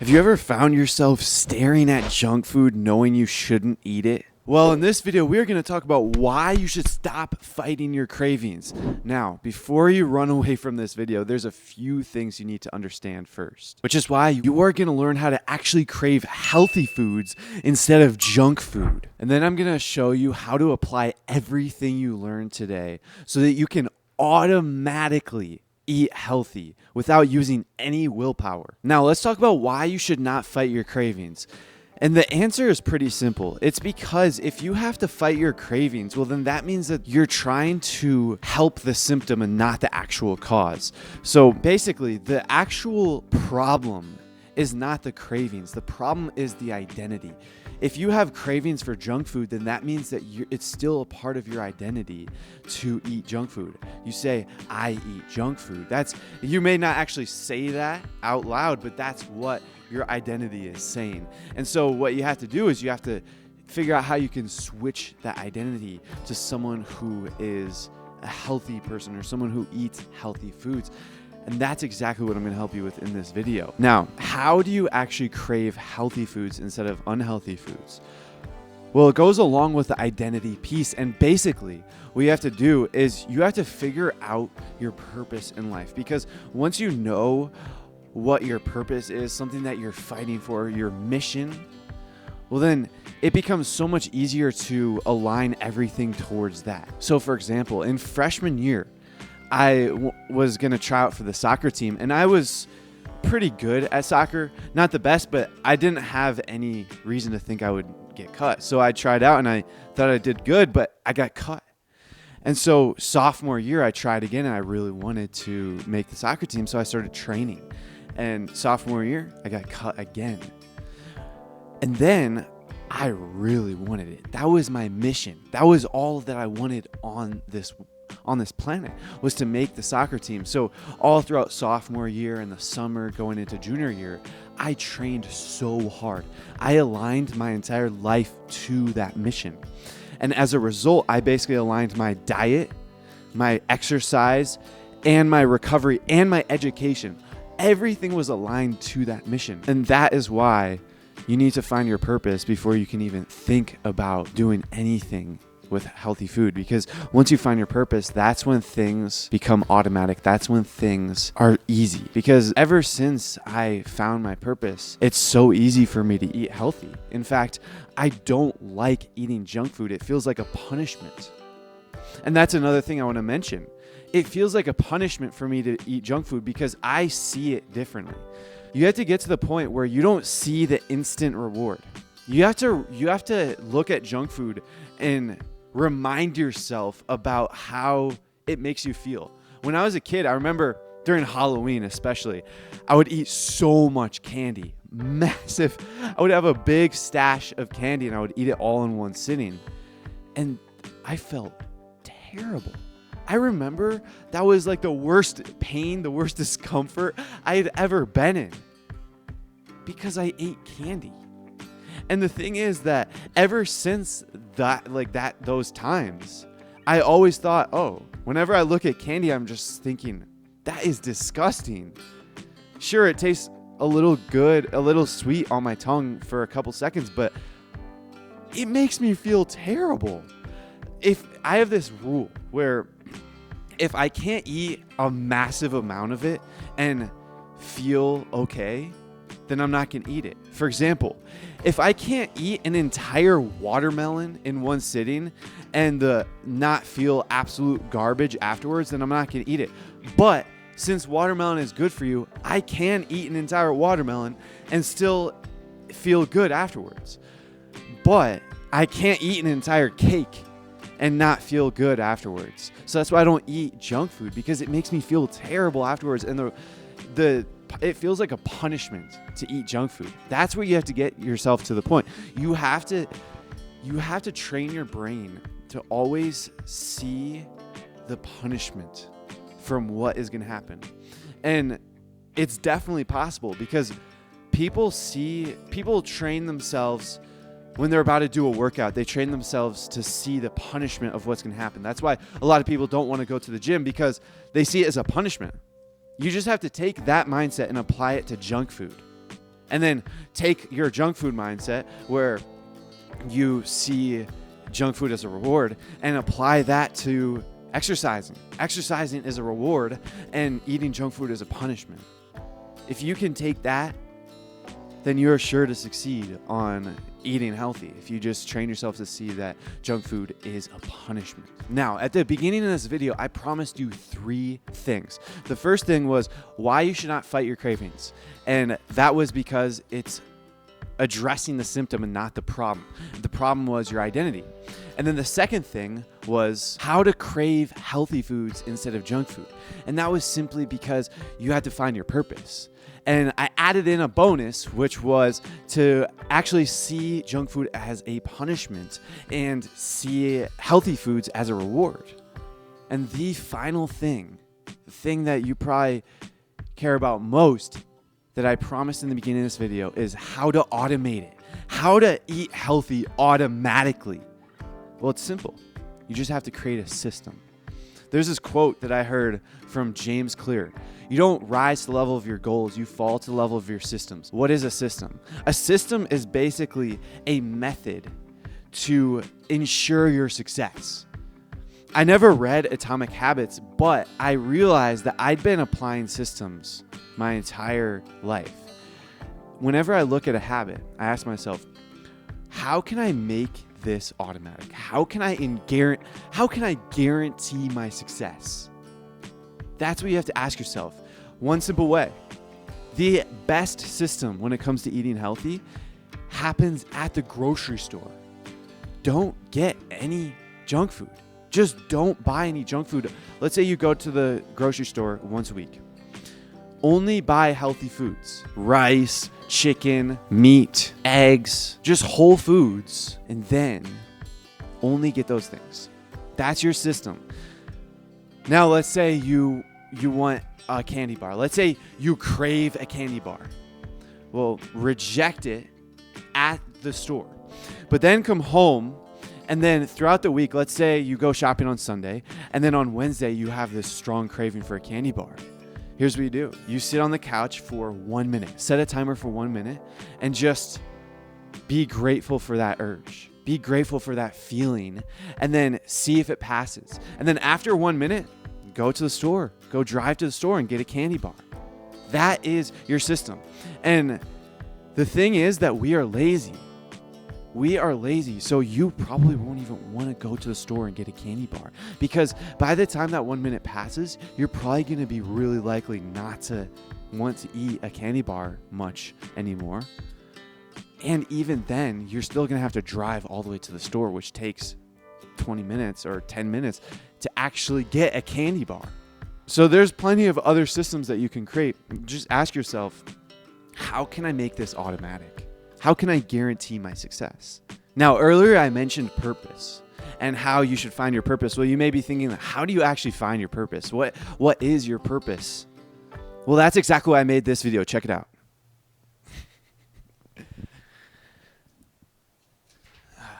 Have you ever found yourself staring at junk food knowing you shouldn't eat it? Well, in this video, we're going to talk about why you should stop fighting your cravings. Now, before you run away from this video, there's a few things you need to understand first, which is why you are going to learn how to actually crave healthy foods instead of junk food. And then I'm going to show you how to apply everything you learned today so that you can automatically eat healthy without using any willpower. Now, let's talk about why you should not fight your cravings. And the answer is pretty simple. It's because if you have to fight your cravings, well, then that means that you're trying to help the symptom and not the actual cause. So basically, the actual problem is not the cravings. The problem is the identity. If you have cravings for junk food, then that means that it's still a part of your identity to eat junk food. You say, I eat junk food. You may not actually say that out loud, but that's what your identity is saying. And so what you have to do is you have to figure out how you can switch that identity to someone who is a healthy person or someone who eats healthy foods. And that's exactly what I'm going to help you with in this video. Now, how do you actually crave healthy foods instead of unhealthy foods? Well, it goes along with the identity piece. And basically, what you have to do is you have to figure out your purpose in life. Because once you know what your purpose is, something that you're fighting for, your mission, well, then it becomes so much easier to align everything towards that. So, for example, in freshman year, I was going to try out for the soccer team, and I was pretty good at soccer. Not the best, but I didn't have any reason to think I would get cut. So I tried out, and I thought I did good, but I got cut. And so sophomore year, I tried again, and I really wanted to make the soccer team, so I started training. And sophomore year, I got cut again. And then I really wanted it. That was my mission. That was all that I wanted on this planet, was to make the soccer team. So all throughout sophomore year and the summer going into junior year, I trained so hard. I aligned my entire life to that mission. And as a result, I basically aligned my diet, my exercise, and my recovery and my education. Everything was aligned to that mission. And that is why you need to find your purpose before you can even think about doing anything with healthy food. Because once you find your purpose, that's when things become automatic. That's when things are easy. Because ever since I found my purpose, it's so easy for me to eat healthy. In fact, I don't like eating junk food. It feels like a punishment. And that's another thing I want to mention. It feels like a punishment for me to eat junk food because I see it differently. You have to get to the point where you don't see the instant reward. You have to look at junk food and remind yourself about how it makes you feel. When I was a kid, I remember during Halloween especially, I would eat so much candy, massive. I would have a big stash of candy and I would eat it all in one sitting. And I felt terrible. I remember that was like the worst pain, the worst discomfort I had ever been in because I ate candy. And the thing is that ever since those times, I always thought, oh, whenever I look at candy, I'm just thinking, that is disgusting. Sure, it tastes a little good, a little sweet on my tongue for a couple seconds, but it makes me feel terrible. If I have this rule where if I can't eat a massive amount of it and feel okay, then I'm not going to eat it. For example, if I can't eat an entire watermelon in one sitting and not feel absolute garbage afterwards, then I'm not going to eat it. But since watermelon is good for you, I can eat an entire watermelon and still feel good afterwards. But I can't eat an entire cake and not feel good afterwards. So that's why I don't eat junk food, because it makes me feel terrible afterwards. And it feels like a punishment to eat junk food. That's where you have to get yourself to the point. You have to train your brain to always see the punishment from what is going to happen. And it's definitely possible because people train themselves when they're about to do a workout. They train themselves to see the punishment of what's going to happen. That's why a lot of people don't want to go to the gym, because they see it as a punishment. You just have to take that mindset and apply it to junk food. And then take your junk food mindset where you see junk food as a reward and apply that to exercising. Exercising is a reward and eating junk food is a punishment. If you can take that, then you're sure to succeed on eating healthy. If you just train yourself to see that junk food is a punishment. Now, at the beginning of this video, I promised you 3 things. The first thing was why you should not fight your cravings. And that was because it's addressing the symptom and not the problem. The problem was your identity. And then the second thing was how to crave healthy foods instead of junk food. And that was simply because you had to find your purpose. And I added in a bonus, which was to actually see junk food as a punishment and see healthy foods as a reward. And the final thing, the thing that you probably care about most that I promised in the beginning of this video is how to automate it, how to eat healthy automatically. Well, it's simple. You just have to create a system. There's this quote that I heard from James Clear. You don't rise to the level of your goals, you fall to the level of your systems. What is a system? A system is basically a method to ensure your success. I never read Atomic Habits, but I realized that I'd been applying systems my entire life. Whenever I look at a habit, I ask myself, how can I make this automatic? How can I guarantee my success? That's what you have to ask yourself. One simple way. The best system when it comes to eating healthy happens at the grocery store. Don't get any junk food. Just don't buy any junk food. Let's say you go to the grocery store once a week. Only buy healthy foods. Rice, chicken, meat, eggs, just whole foods, and then only get those things. That's your system. Now, let's say you want a candy bar. Let's say you crave a candy bar. Well, reject it at the store. But then come home, and then throughout the week, let's say you go shopping on Sunday, and then on Wednesday, you have this strong craving for a candy bar. Here's what you do. You sit on the couch for 1 minute. Set a timer for 1 minute and just be grateful for that urge. Be grateful for that feeling and then see if it passes. And then after 1 minute, go to the store. Go drive to the store and get a candy bar. That is your system. And the thing is that we are lazy. We are lazy, so you probably won't even want to go to the store and get a candy bar because by the time that 1 minute passes, you're probably going to be really likely not to want to eat a candy bar much anymore. And even then, you're still going to have to drive all the way to the store, which takes 20 minutes or 10 minutes to actually get a candy bar. So there's plenty of other systems that you can create. Just ask yourself, how can I make this automatic? How can I guarantee my success? Now, earlier I mentioned purpose and how you should find your purpose. Well, you may be thinking, how do you actually find your purpose? What is your purpose? Well, that's exactly why I made this video. Check it out.